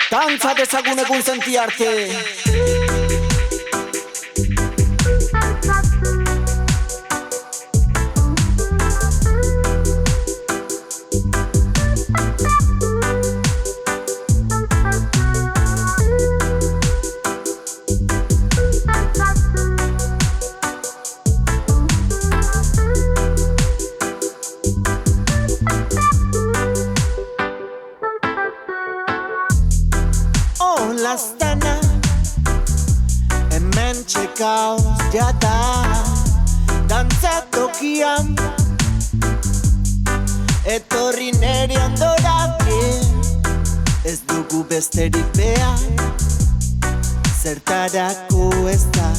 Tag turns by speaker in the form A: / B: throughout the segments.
A: Dantza dezagun egun senti arte. Lastana hemen txekauz jata dantza tokian etorri nere ondorake ez dugu besterik behar zertarako ez da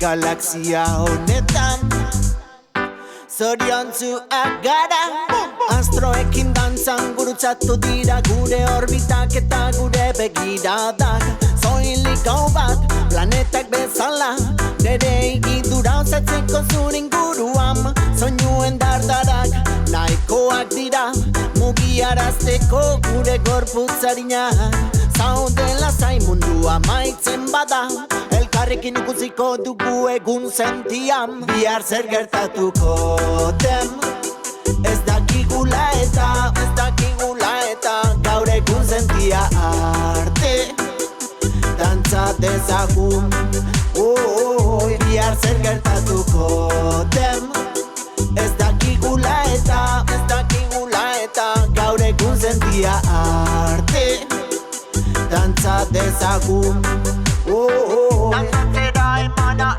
A: galaxia honetan zoriontzuak gara astroekin dantzan gurutzatu dira gure orbitak eta gure begiradak soilik hau bat planetak bezala nere igidura osatzeko zure inguruan soinuen dardarak nahikoak dira mugiarazteko gure gorputzarinak zaudela zai mundua maitzen bada elkarrekin ikusiko dugu egun sentian bihar zer gertatuko den ez dakigula eta gaur egun sentia arte dantza dezagun bihar zer gertatuko den ez dakigula eta gaur egun sentia arte dantza dezagun dantzatera emana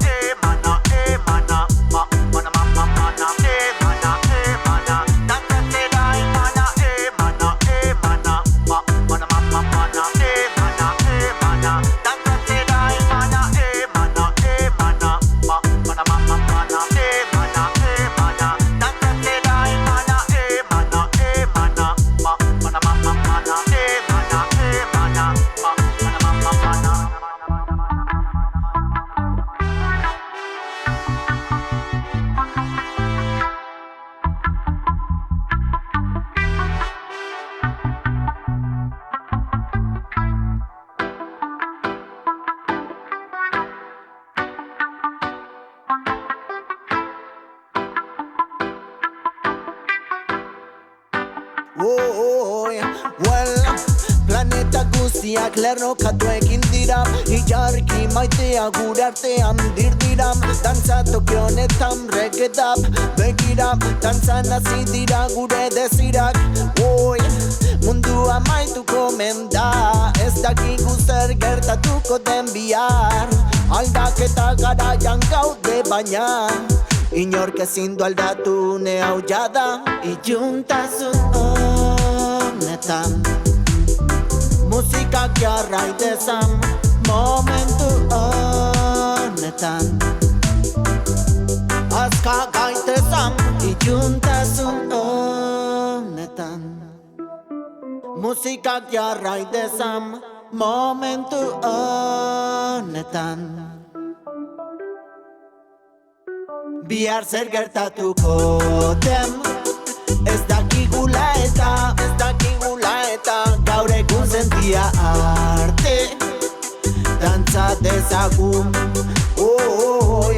A: planeta guztiak lerrokatu egin dira Ilargi maitea gure artean dirdira Dantza toki honetan reggae begira Dantzan hasi dira gure desirak mundua maituko menda Ez dakigu zer gertatuko den bihar Aldaketa garaian gaude baina Inork ezin du aldatu ne hau jada Iluntasun honetan Musikak jarrai dezan momentu honetan Azka gaitezan iluntasun honetan Musikak jarrai dezan momentu honetan Bihar zer gertatuko den Ez dakigula eta gaur egun sentia arte Dantza dezagun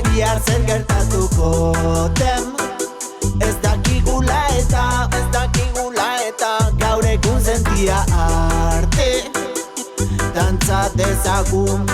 A: Bihar zer gertatuko den Ez dakigula eta gaur egun sentia arte Dantza dezagun